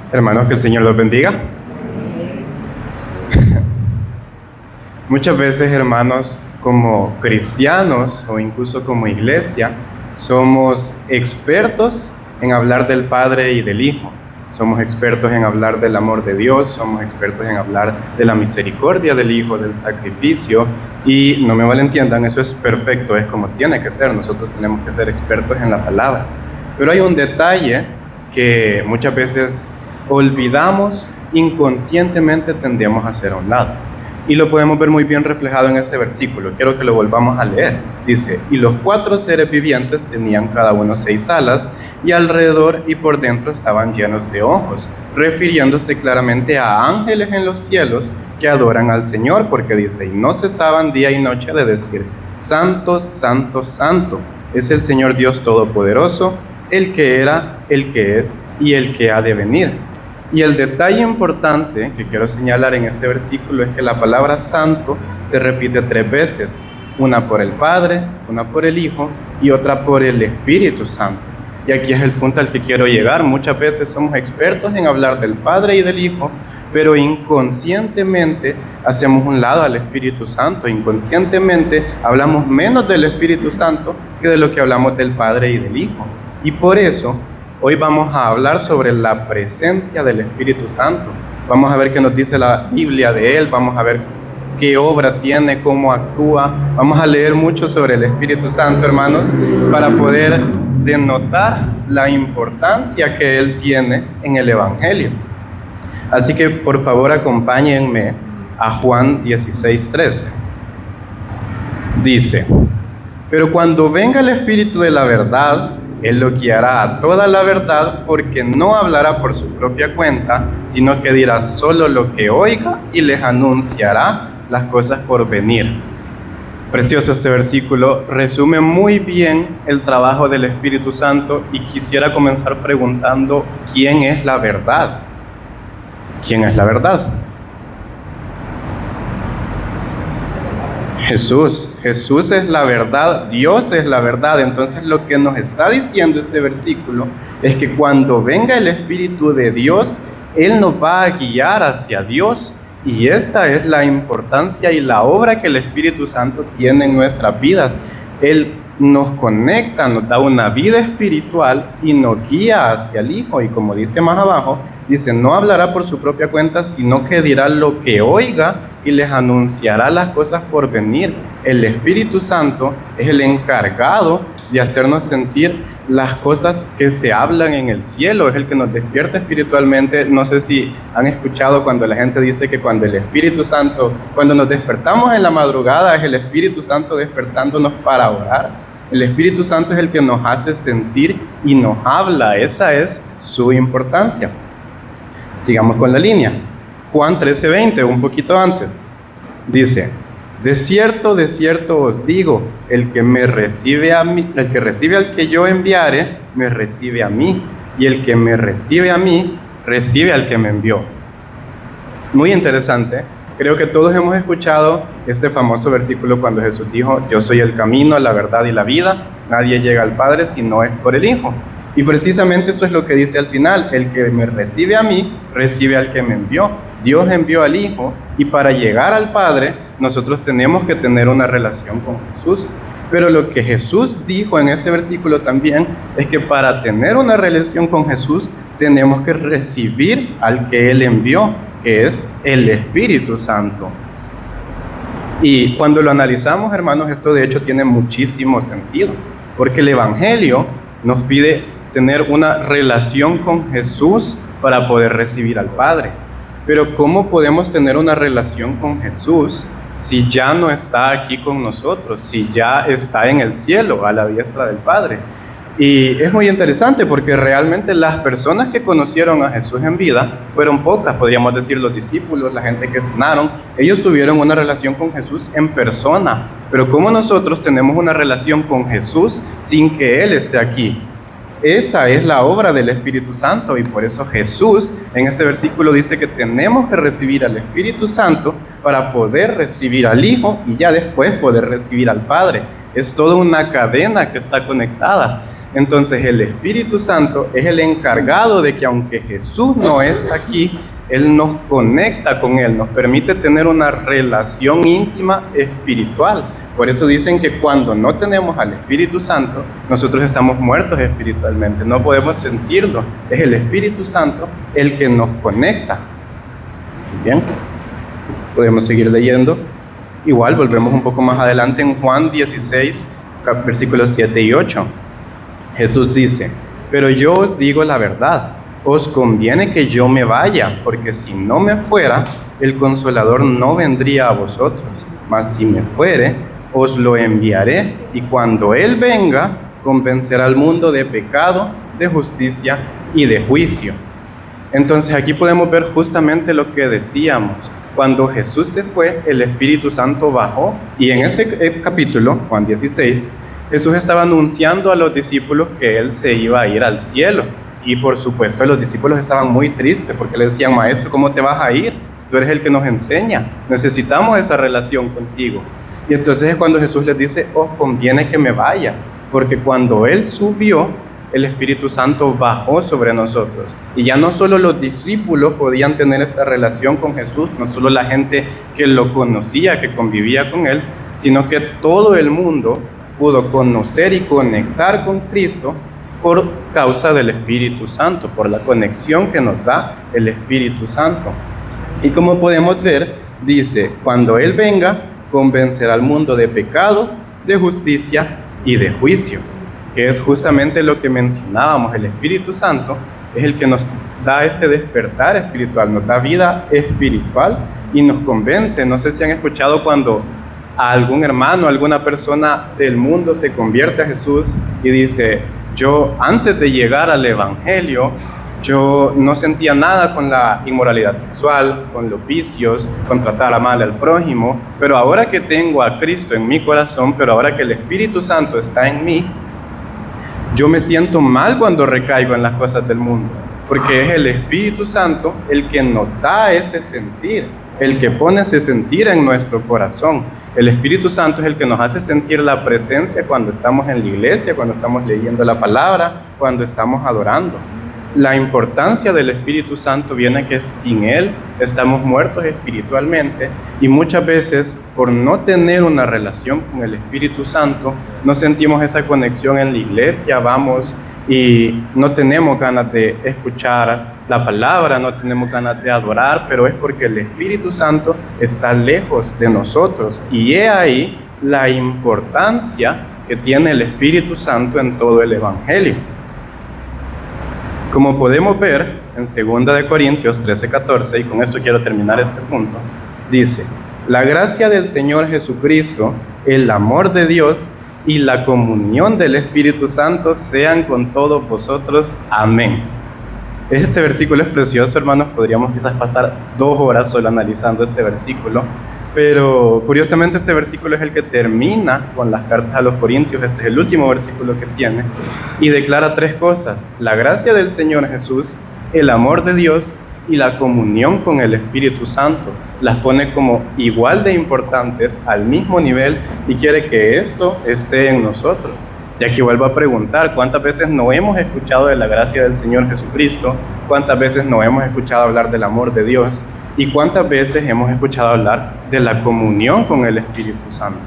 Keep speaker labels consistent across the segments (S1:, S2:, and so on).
S1: Hermanos, que el Señor los bendiga. Muchas veces, hermanos, como cristianos o incluso como iglesia, somos expertos en hablar del Padre y del Hijo. Somos expertos en hablar del amor de Dios, somos expertos en hablar de la misericordia del Hijo, del sacrificio. Y no me malentiendan, eso es perfecto, es como tiene que ser. Nosotros tenemos que ser expertos en la palabra. Pero hay un detalle que muchas veces olvidamos, inconscientemente tendemos a hacer a un lado. Y lo podemos ver muy bien reflejado en este versículo. Quiero que lo volvamos a leer. Dice: y los 4 seres vivientes tenían cada uno 6 alas, y alrededor y por dentro estaban llenos de ojos, refiriéndose claramente a ángeles en los cielos que adoran al Señor, porque dice: y no cesaban día y noche de decir: Santo, Santo, Santo, es el Señor Dios Todopoderoso, el que era, el que es y el que ha de venir. Y el detalle importante que quiero señalar en este versículo es que la palabra santo se repite 3 veces, una por el Padre, una por el Hijo y otra por el Espíritu Santo. Y aquí es el punto al que quiero llegar. Muchas veces somos expertos en hablar del Padre y del Hijo, pero inconscientemente hacemos un lado al Espíritu Santo. Inconscientemente hablamos menos del Espíritu Santo que de lo que hablamos del Padre y del Hijo. Y por eso hoy vamos a hablar sobre la presencia del Espíritu Santo. Vamos a ver qué nos dice la Biblia de Él, vamos a ver qué obra tiene, cómo actúa. Vamos a leer mucho sobre el Espíritu Santo, hermanos, para poder denotar la importancia que Él tiene en el Evangelio. Así que, por favor, acompáñenme a Juan 16:13. Dice: pero cuando venga el Espíritu de la verdad, Él lo guiará a toda la verdad, porque no hablará por su propia cuenta, sino que dirá solo lo que oiga y les anunciará las cosas por venir. Precioso este versículo, resume muy bien el trabajo del Espíritu Santo, y quisiera comenzar preguntando: ¿quién es la verdad? ¿Quién es la verdad? Jesús es la verdad, Dios es la verdad. Entonces lo que nos está diciendo este versículo es que cuando venga el Espíritu de Dios, Él nos va a guiar hacia Dios, y esta es la importancia y la obra que el Espíritu Santo tiene en nuestras vidas. Él nos conecta, nos da una vida espiritual y nos guía hacia el Hijo, y como dice más abajo, dice: no hablará por su propia cuenta, sino que dirá lo que oiga y les anunciará las cosas por venir. El Espíritu Santo es el encargado de hacernos sentir las cosas que se hablan en el cielo, es el que nos despierta espiritualmente. No sé si han escuchado cuando la gente dice que cuando el Espíritu Santo, cuando nos despertamos en la madrugada, es el Espíritu Santo despertándonos para orar. El Espíritu Santo es el que nos hace sentir y nos habla. Esa es su importancia. Sigamos con la línea. Juan 13:20, un poquito antes, dice: de cierto os digo, el que me recibe a mí, el que recibe al que yo enviare, me recibe a mí, y el que me recibe a mí, recibe al que me envió. Muy interesante. Creo que todos hemos escuchado este famoso versículo cuando Jesús dijo: yo soy el camino, la verdad y la vida, nadie llega al Padre si no es por el Hijo. Y precisamente esto es lo que dice al final: el que me recibe a mí, recibe al que me envió. Dios envió al Hijo, y para llegar al Padre, nosotros tenemos que tener una relación con Jesús. Pero lo que Jesús dijo en este versículo también es que para tener una relación con Jesús, tenemos que recibir al que Él envió, que es el Espíritu Santo. Y cuando lo analizamos, hermanos, esto de hecho tiene muchísimo sentido, porque el Evangelio nos pide tener una relación con Jesús para poder recibir al Padre. Pero ¿cómo podemos tener una relación con Jesús si ya no está aquí con nosotros, si ya está en el cielo, a la diestra del Padre? Y es muy interesante porque realmente las personas que conocieron a Jesús en vida fueron pocas, podríamos decir los discípulos, la gente que sanaron. Ellos tuvieron una relación con Jesús en persona. Pero ¿cómo nosotros tenemos una relación con Jesús sin que Él esté aquí? Esa es la obra del Espíritu Santo, y por eso Jesús en este versículo dice que tenemos que recibir al Espíritu Santo para poder recibir al Hijo y ya después poder recibir al Padre. Es toda una cadena que está conectada. Entonces el Espíritu Santo es el encargado de que aunque Jesús no está aquí, Él nos conecta con Él, nos permite tener una relación íntima espiritual. Por eso dicen que cuando no tenemos al Espíritu Santo, nosotros estamos muertos espiritualmente, no podemos sentirlo. Es el Espíritu Santo el que nos conecta. Bien, podemos seguir leyendo. Igual volvemos un poco más adelante en Juan 16, versículos 7 y 8. Jesús dice: pero yo os digo la verdad, os conviene que yo me vaya, porque si no me fuera, el Consolador no vendría a vosotros, mas si me fuere, os lo enviaré, y cuando Él venga, convencerá al mundo de pecado, de justicia y de juicio. Entonces aquí podemos ver justamente lo que decíamos. Cuando Jesús se fue, el Espíritu Santo bajó, y en este capítulo, Juan 16, Jesús estaba anunciando a los discípulos que Él se iba a ir al cielo. Y por supuesto los discípulos estaban muy tristes porque le decían: maestro, ¿cómo te vas a ir? Tú eres el que nos enseña, necesitamos esa relación contigo. Y entonces es cuando Jesús les dice: os conviene que me vaya, porque cuando Él subió, el Espíritu Santo bajó sobre nosotros. Y ya no solo los discípulos podían tener esta relación con Jesús, no solo la gente que lo conocía, que convivía con Él, sino que todo el mundo pudo conocer y conectar con Cristo por causa del Espíritu Santo, por la conexión que nos da el Espíritu Santo. Y como podemos ver, dice: cuando Él venga, convencerá al mundo de pecado, de justicia y de juicio, que es justamente lo que mencionábamos. El Espíritu Santo es el que nos da este despertar espiritual, nos da vida espiritual y nos convence. No sé si han escuchado cuando a algún hermano, alguna persona del mundo se convierte a Jesús y dice: yo antes de llegar al Evangelio, yo no sentía nada con la inmoralidad sexual, con los vicios, con tratar a mal al prójimo, pero ahora que tengo a Cristo en mi corazón, pero ahora que el Espíritu Santo está en mí, yo me siento mal cuando recaigo en las cosas del mundo, porque es el Espíritu Santo el que nos da ese sentir, el que pone ese sentir en nuestro corazón. El Espíritu Santo es el que nos hace sentir la presencia cuando estamos en la iglesia, cuando estamos leyendo la palabra, cuando estamos adorando. La importancia del Espíritu Santo viene que sin Él estamos muertos espiritualmente, y muchas veces por no tener una relación con el Espíritu Santo no sentimos esa conexión en la iglesia, vamos y no tenemos ganas de escuchar la palabra, no tenemos ganas de adorar, pero es porque el Espíritu Santo está lejos de nosotros, y he ahí la importancia que tiene el Espíritu Santo en todo el Evangelio. Como podemos ver en 2 Corintios 13:14, y con esto quiero terminar este punto, dice: la gracia del Señor Jesucristo, el amor de Dios y la comunión del Espíritu Santo sean con todos vosotros. Amén. Este versículo es precioso, hermanos. Podríamos quizás pasar 2 horas solo analizando este versículo, pero curiosamente este versículo es el que termina con las cartas a los Corintios. Este es el último versículo que tiene, y declara 3 cosas: la gracia del Señor Jesús, el amor de Dios y la comunión con el Espíritu Santo. Las pone como igual de importantes, al mismo nivel, y quiere que esto esté en nosotros. Y aquí vuelvo a preguntar: ¿cuántas veces no hemos escuchado de la gracia del Señor Jesucristo? ¿Cuántas veces no hemos escuchado hablar del amor de Dios? ¿Y cuántas veces hemos escuchado hablar de la comunión con el Espíritu Santo?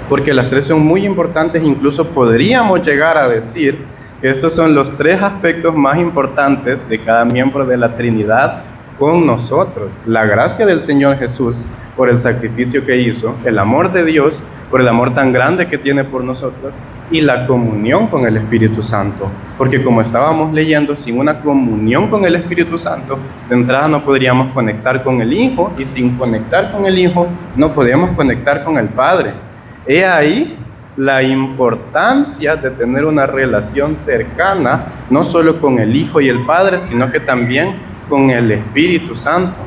S1: Porque las 3 son muy importantes. Incluso podríamos llegar a decir que estos son los 3 aspectos más importantes de cada miembro de la Trinidad con nosotros: la gracia del Señor Jesús por el sacrificio que hizo, el amor de Dios por el amor tan grande que tiene por nosotros, y la comunión con el Espíritu Santo. Porque como estábamos leyendo, sin una comunión con el Espíritu Santo, de entrada no podríamos conectar con el Hijo, y sin conectar con el Hijo no podríamos conectar con el Padre. He ahí la importancia de tener una relación cercana, no solo con el Hijo y el Padre, sino que también con el Espíritu Santo.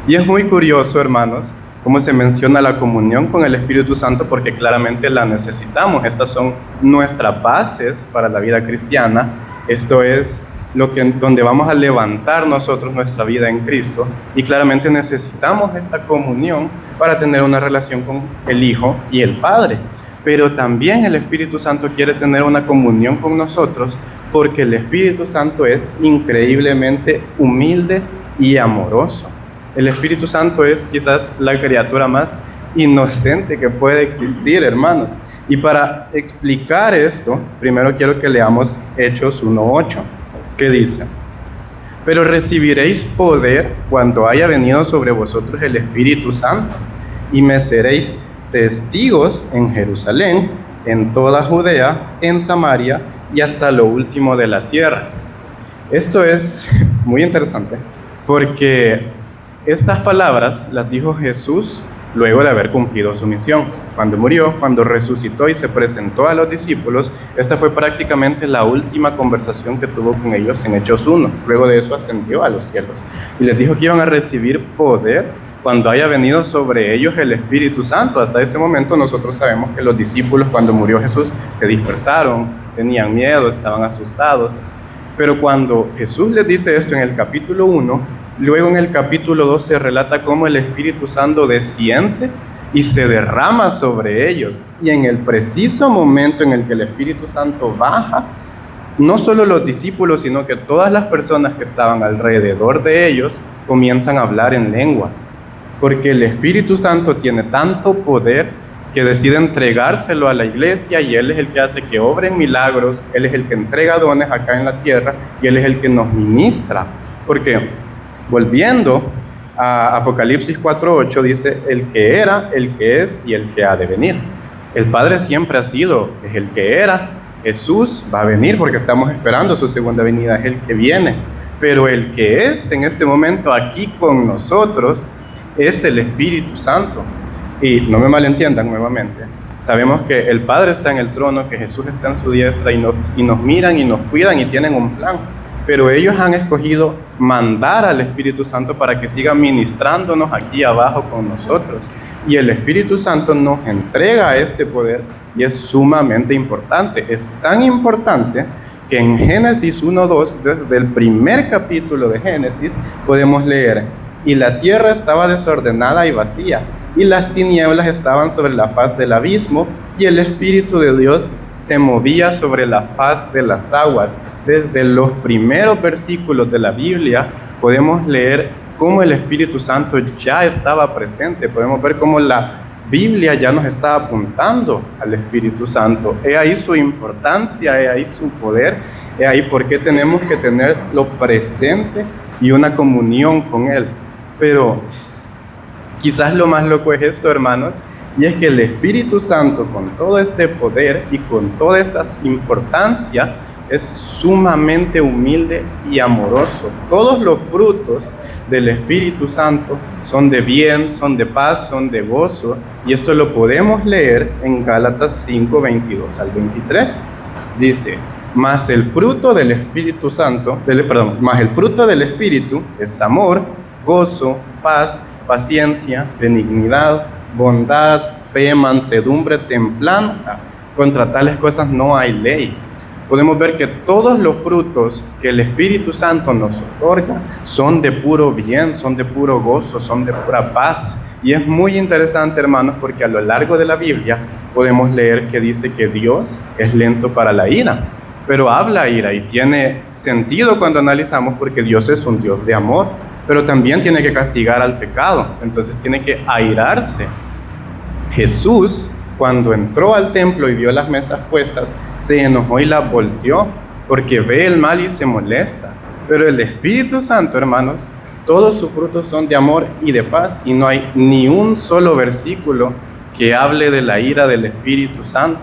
S1: Y es muy curioso, hermanos, cómo se menciona la comunión con el Espíritu Santo, porque claramente la necesitamos. Estas son nuestras bases para la vida cristiana. Esto es donde vamos a levantar nosotros nuestra vida en Cristo, y claramente necesitamos esta comunión para tener una relación con el Hijo y el Padre. pero también el Espíritu Santo quiere tener una comunión con nosotros porque el Espíritu Santo es increíblemente humilde y amoroso. El Espíritu Santo es quizás la criatura más inocente que puede existir, hermanos. Y para explicar esto, primero quiero que leamos Hechos 1:8, que dice: pero recibiréis poder cuando haya venido sobre vosotros el Espíritu Santo, y me seréis testigos en Jerusalén, en toda Judea, en Samaria y hasta lo último de la tierra. Esto es muy interesante porque estas palabras las dijo Jesús luego de haber cumplido su misión. Cuando murió, cuando resucitó y se presentó a los discípulos, esta fue prácticamente la última conversación que tuvo con ellos en Hechos 1. Luego de eso ascendió a los cielos y les dijo que iban a recibir poder cuando haya venido sobre ellos el Espíritu Santo. Hasta ese momento nosotros sabemos que los discípulos, cuando murió Jesús, se dispersaron, tenían miedo, estaban asustados. Pero cuando Jesús les dice esto en el capítulo 1, luego en el capítulo 2 se relata cómo el Espíritu Santo desciende y se derrama sobre ellos. Y en el preciso momento en el que el Espíritu Santo baja, no solo los discípulos, sino que todas las personas que estaban alrededor de ellos comienzan a hablar en lenguas. Porque el Espíritu Santo tiene tanto poder que decide entregárselo a la iglesia, y Él es el que hace que obren milagros, Él es el que entrega dones acá en la tierra, y Él es el que nos ministra. Porque, volviendo a Apocalipsis 4:8, dice: el que era, el que es y el que ha de venir. El Padre siempre ha sido, es el que era. Jesús va a venir porque estamos esperando su segunda venida, es el que viene. Pero el que es en este momento aquí con nosotros es el Espíritu Santo. Y no me malentiendan nuevamente, sabemos que el Padre está en el trono, que Jesús está en su diestra y nos miran y nos cuidan y tienen un plan. Pero ellos han escogido mandar al Espíritu Santo para que siga ministrándonos aquí abajo con nosotros. Y el Espíritu Santo nos entrega este poder y es sumamente importante. Es tan importante que en Génesis 1:2, desde el primer capítulo de Génesis, podemos leer: y la tierra estaba desordenada y vacía, y las tinieblas estaban sobre la faz del abismo, y el Espíritu de Dios se movía sobre la faz de las aguas. Desde los primeros versículos de la Biblia podemos leer cómo el Espíritu Santo ya estaba presente. Podemos ver cómo la Biblia ya nos está apuntando al Espíritu Santo. He ahí su importancia, he ahí su poder, he ahí por qué tenemos que tenerlo presente y una comunión con Él. Pero quizás lo más loco es esto, hermanos, y es que el Espíritu Santo, con todo este poder y con toda esta importancia, es sumamente humilde y amoroso. Todos los frutos del Espíritu Santo son de bien, son de paz, son de gozo, y esto lo podemos leer en Gálatas 5:22 al 23. Dice: mas el fruto del Espíritu Santo, mas el fruto del Espíritu es amor, gozo, paz, paciencia, benignidad, bondad, fe, mansedumbre, templanza. Contra tales cosas no hay ley. Podemos ver que todos los frutos que el Espíritu Santo nos otorga son de puro bien, son de puro gozo, son de pura paz. Y es muy interesante, hermanos, porque a lo largo de la Biblia podemos leer que dice que Dios es lento para la ira, pero habla ira, y tiene sentido cuando analizamos, porque Dios es un Dios de amor, pero también tiene que castigar al pecado, entonces tiene que airarse. Jesús, cuando entró al templo y vio las mesas puestas, se enojó y las volteó, porque ve el mal y se molesta. Pero el Espíritu Santo, hermanos, todos sus frutos son de amor y de paz, y no hay ni un solo versículo que hable de la ira del Espíritu Santo.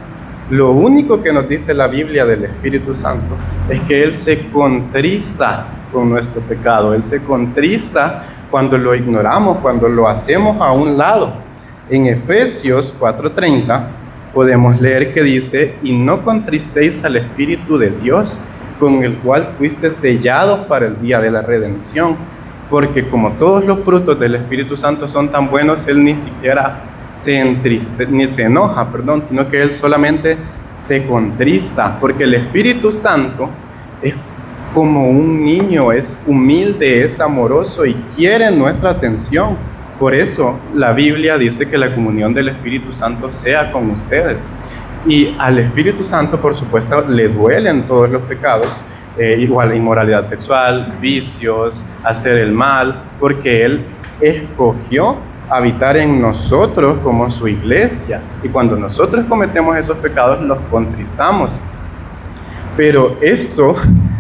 S1: Lo único que nos dice la Biblia del Espíritu Santo es que Él se contrista con nuestro pecado. Él se contrista cuando lo ignoramos, cuando lo hacemos a un lado. En Efesios 4:30 podemos leer que dice: y no contristéis al Espíritu de Dios, con el cual fuiste sellados para el día de la redención. Porque como todos los frutos del Espíritu Santo son tan buenos, Él ni siquiera se enoja, sino que Él solamente se contrista, porque el Espíritu Santo es como un niño, es humilde, es amoroso y quiere nuestra atención. Por eso la Biblia dice que la comunión del Espíritu Santo sea con ustedes. Y al Espíritu Santo, por supuesto, le duelen todos los pecados, igual inmoralidad sexual, vicios, hacer el mal, porque Él escogió habitar en nosotros como su iglesia. Y cuando nosotros cometemos esos pecados, los contristamos. Pero esto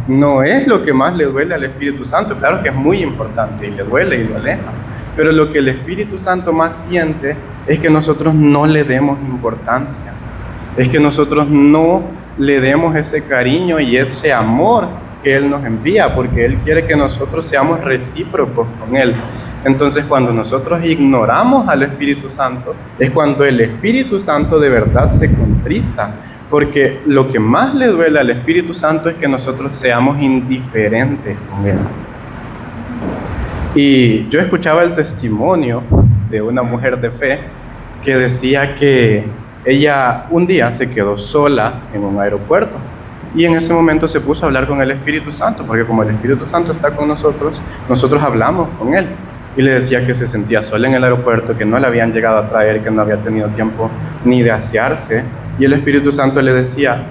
S1: no es lo que más le duele al Espíritu Santo. Claro que es muy importante y le duele y lo aleja. Pero lo que el Espíritu Santo más siente es que nosotros no le demos importancia. Es que nosotros no le demos ese cariño y ese amor que Él nos envía, porque Él quiere que nosotros seamos recíprocos con Él. Entonces, cuando nosotros ignoramos al Espíritu Santo, es cuando el Espíritu Santo de verdad se contrista, porque lo que más le duele al Espíritu Santo es que nosotros seamos indiferentes con Él. Y yo escuchaba el testimonio de una mujer de fe que decía que ella un día se quedó sola en un aeropuerto y en ese momento se puso a hablar con el Espíritu Santo, porque como el Espíritu Santo está con nosotros, nosotros hablamos con Él. Y le decía que se sentía sola en el aeropuerto, que no la habían llegado a traer, que no había tenido tiempo ni de asearse. Y el Espíritu Santo le decía,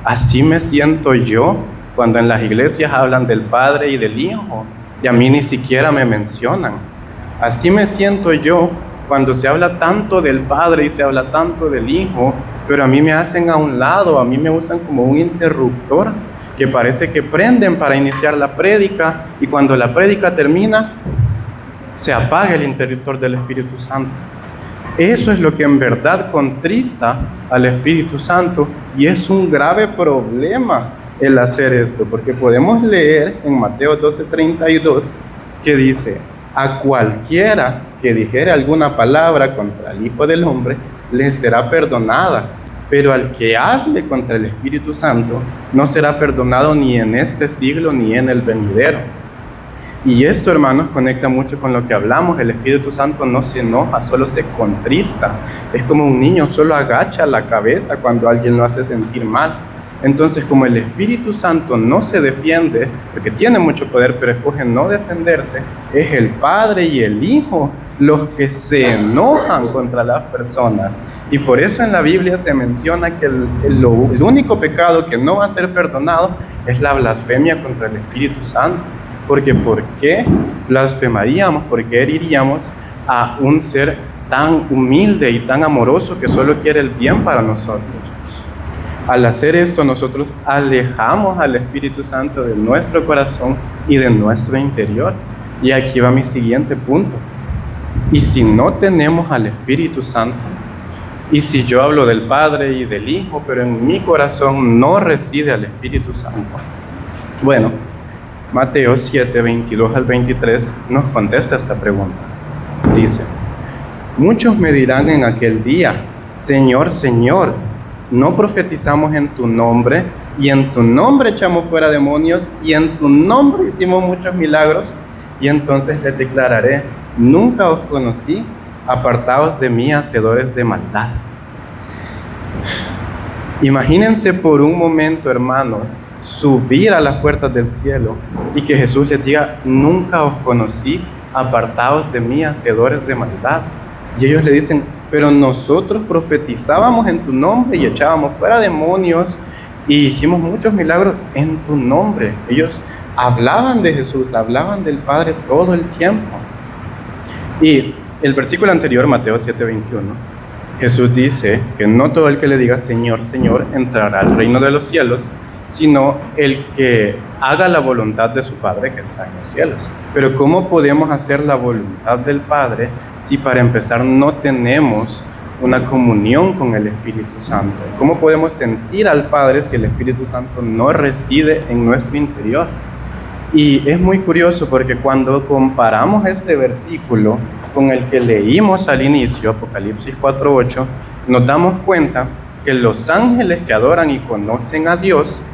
S1: así me siento yo cuando en las iglesias hablan del Padre y del Hijo, y a mí ni siquiera me mencionan. Así me siento yo cuando se habla tanto del Padre y se habla tanto del Hijo, pero a mí me hacen a un lado, a mí me usan como un interruptor, que parece que prenden para iniciar la prédica, y cuando la prédica termina, se apaga el interruptor del Espíritu Santo. Eso es lo que en verdad contrista al Espíritu Santo, y es un grave problema el hacer esto, porque podemos leer en Mateo 12:32 que dice, a cualquiera que dijere alguna palabra contra el Hijo del Hombre, le será perdonada, pero al que hable contra el Espíritu Santo, no será perdonado ni en este siglo ni en el venidero. Y esto, hermanos, conecta mucho con lo que hablamos. El Espíritu Santo no se enoja, solo se contrista. Es como un niño, solo agacha la cabeza cuando alguien lo hace sentir mal. Entonces, como el Espíritu Santo no se defiende, porque tiene mucho poder, pero escoge no defenderse, es el Padre y el Hijo los que se enojan contra las personas. Y por eso en la Biblia se menciona que el único pecado que no va a ser perdonado es la blasfemia contra el Espíritu Santo. Porque ¿por qué blasfemaríamos? ¿Por qué heriríamos a un ser tan humilde y tan amoroso que solo quiere el bien para nosotros? Al hacer esto, nosotros alejamos al Espíritu Santo de nuestro corazón y de nuestro interior. Y aquí va mi siguiente punto. Y si no tenemos al Espíritu Santo, y si yo hablo del Padre y del Hijo, pero en mi corazón no reside al Espíritu Santo, bueno, Mateo 7, 22 al 23 nos contesta esta pregunta. Dice, muchos me dirán en aquel día, Señor, Señor, ¿no profetizamos en tu nombre? Y en tu nombre echamos fuera demonios, y en tu nombre hicimos muchos milagros. Y entonces les declararé, nunca os conocí, apartaos de mí, hacedores de maldad. Imagínense por un momento, hermanos, subir a las puertas del cielo y que Jesús les diga, nunca os conocí, apartaos de mí, hacedores de maldad. Y ellos le dicen, pero nosotros profetizábamos en tu nombre y echábamos fuera demonios y hicimos muchos milagros en tu nombre. Ellos hablaban de Jesús, hablaban del Padre todo el tiempo. Y el versículo anterior, Mateo 7:21, Jesús dice que no todo el que le diga Señor, Señor entrará al reino de los cielos, sino el que haga la voluntad de su Padre que está en los cielos. Pero ¿cómo podemos hacer la voluntad del Padre si para empezar no tenemos una comunión con el Espíritu Santo? ¿Cómo podemos sentir al Padre si el Espíritu Santo no reside en nuestro interior? Y es muy curioso porque cuando comparamos este versículo con el que leímos al inicio, Apocalipsis 4:8, nos damos cuenta que los ángeles que adoran y conocen a Dios,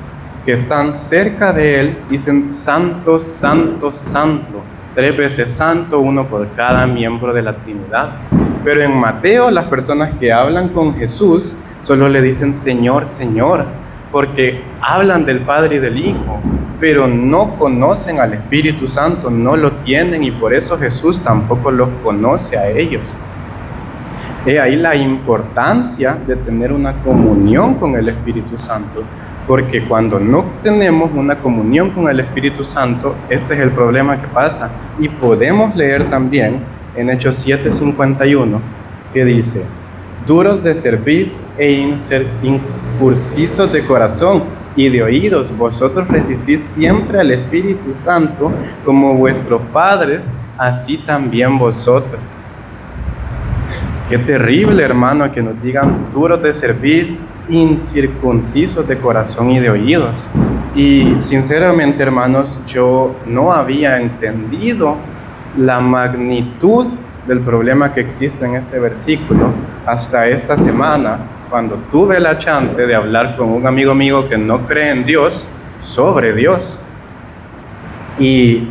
S1: que están cerca de Él, dicen santo, santo, santo, 3 veces santo, uno por cada miembro de la Trinidad. Pero en Mateo, las personas que hablan con Jesús solo le dicen Señor, Señor, porque hablan del Padre y del Hijo, pero no conocen al Espíritu Santo, no lo tienen, y por eso Jesús tampoco los conoce a ellos. He ahí la importancia de tener una comunión con el Espíritu Santo, porque cuando no tenemos una comunión con el Espíritu Santo, este es el problema que pasa. Y podemos leer también en Hechos 7:51, que dice: duros de cerviz e incursisos de corazón y de oídos, vosotros resistís siempre al Espíritu Santo, como vuestros padres, así también vosotros. Qué terrible, hermano, que nos digan duros de cerviz, incircuncisos de corazón y de oídos. Y sinceramente, hermanos, yo no había entendido la magnitud del problema que existe en este versículo hasta esta semana, cuando tuve la chance de hablar con un amigo mío que no cree en Dios sobre Dios. Y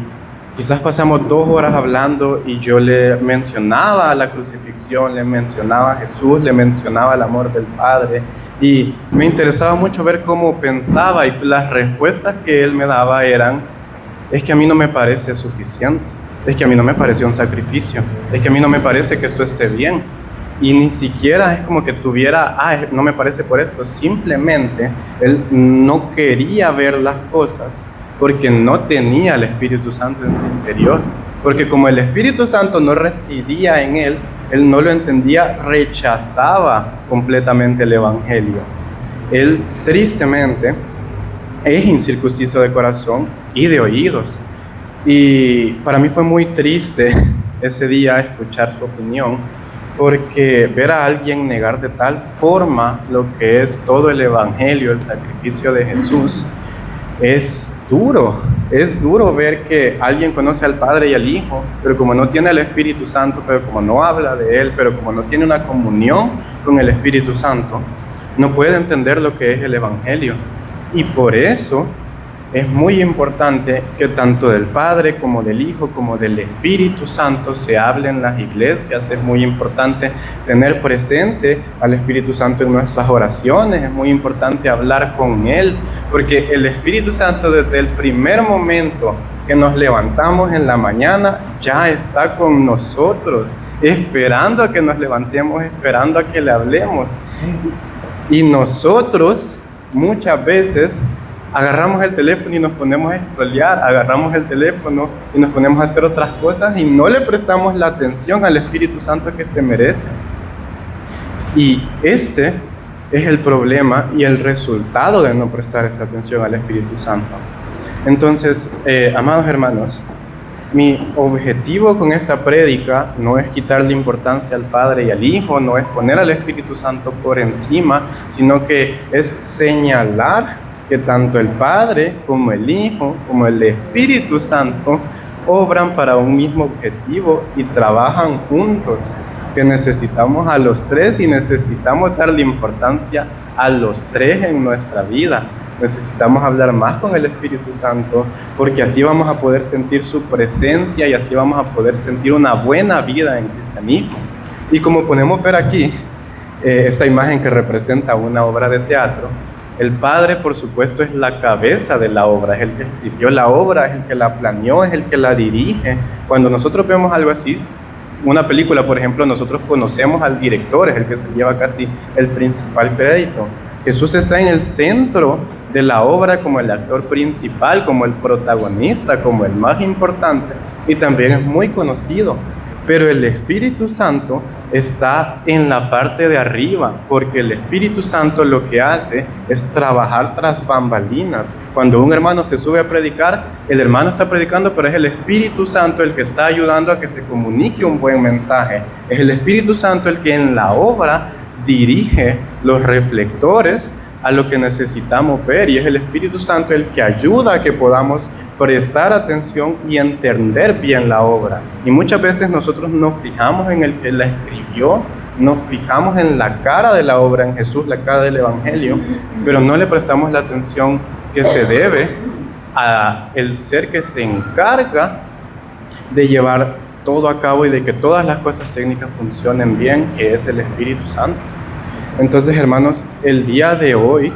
S1: quizás pasamos 2 horas hablando y yo le mencionaba la crucifixión, le mencionaba a Jesús, le mencionaba el amor del Padre, y me interesaba mucho ver cómo pensaba, y las respuestas que él me daba eran: es que a mí no me parece suficiente, es que a mí no me parece un sacrificio, es que a mí no me parece que esto esté bien. Y ni siquiera es como que tuviera, no me parece por esto, simplemente él no quería ver las cosas porque no tenía el Espíritu Santo en su interior. Porque como el Espíritu Santo no residía en él no lo entendía, rechazaba completamente el Evangelio. Él tristemente es incircunciso de corazón y de oídos. Y para mí fue muy triste ese día escuchar su opinión, porque ver a alguien negar de tal forma lo que es todo el Evangelio, el sacrificio de Jesús, es duro. Es duro ver que alguien conoce al Padre y al Hijo, pero como no tiene el Espíritu Santo, pero como no habla de Él, pero como no tiene una comunión con el Espíritu Santo, no puede entender lo que es el Evangelio. Y por eso es muy importante que tanto del Padre como del Hijo como del Espíritu Santo se hable en las iglesias. Es muy importante tener presente al Espíritu Santo en nuestras oraciones. Es muy importante hablar con Él, porque el Espíritu Santo desde el primer momento que nos levantamos en la mañana ya está con nosotros, esperando a que nos levantemos, esperando a que le hablemos. Y nosotros muchas veces agarramos el teléfono y nos ponemos a scrollear, agarramos el teléfono y nos ponemos a hacer otras cosas y no le prestamos la atención al Espíritu Santo que se merece. Y ese es el problema y el resultado de no prestar esta atención al Espíritu Santo. Entonces, amados hermanos, mi objetivo con esta prédica no es quitarle importancia al Padre y al Hijo, no es poner al Espíritu Santo por encima, sino que es señalar que tanto el Padre como el Hijo como el Espíritu Santo obran para un mismo objetivo y trabajan juntos, que necesitamos a los tres y necesitamos darle importancia a los tres en nuestra vida. Necesitamos hablar más con el Espíritu Santo, porque así vamos a poder sentir su presencia y así vamos a poder sentir una buena vida en cristianismo. Y como podemos ver aquí, esta imagen que representa una obra de teatro, el Padre, por supuesto, es la cabeza de la obra, es el que escribió la obra, es el que la planeó, es el que la dirige. Cuando nosotros vemos algo así, una película, por ejemplo, nosotros conocemos al director, es el que se lleva casi el principal crédito. Jesús está en el centro de la obra como el actor principal, como el protagonista, como el más importante, y también es muy conocido. Pero el Espíritu Santo está en la parte de arriba, porque el Espíritu Santo lo que hace es trabajar tras bambalinas. Cuando un hermano se sube a predicar, el hermano está predicando, pero es el Espíritu Santo el que está ayudando a que se comunique un buen mensaje. Es el Espíritu Santo el que en la obra dirige los reflectores a lo que necesitamos ver, y es el Espíritu Santo el que ayuda a que podamos prestar atención y entender bien la obra. Y muchas veces nosotros nos fijamos en el que la escribió, nos fijamos en la cara de la obra, en Jesús, la cara del Evangelio, pero no le prestamos la atención que se debe a el ser que se encarga de llevar todo a cabo y de que todas las cosas técnicas funcionen bien, que es el Espíritu Santo. Entonces, hermanos, el día de hoy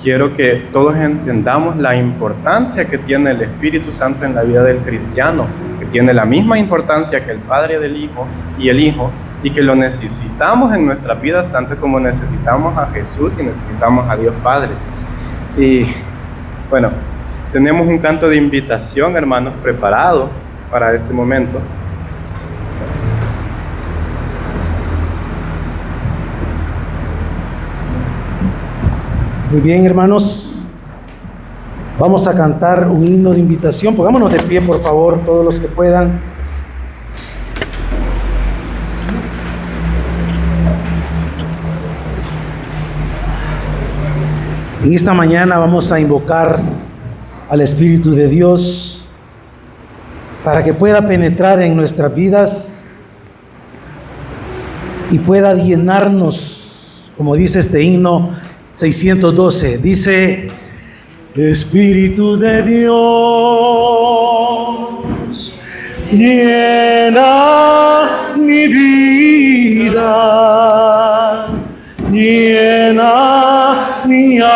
S1: quiero que todos entendamos la importancia que tiene el Espíritu Santo en la vida del cristiano, que tiene la misma importancia que el Padre del Hijo y el Hijo, y que lo necesitamos en nuestras vidas tanto como necesitamos a Jesús y necesitamos a Dios Padre. Y bueno, tenemos un canto de invitación, hermanos, preparado para este momento.
S2: Muy bien, hermanos, vamos a cantar un himno de invitación. Pongámonos de pie, por favor, todos los que puedan. En esta mañana vamos a invocar al Espíritu de Dios para que pueda penetrar en nuestras vidas y pueda llenarnos, como dice este himno 612, dice: Espíritu de Dios, llena mi vida, llena mi alma.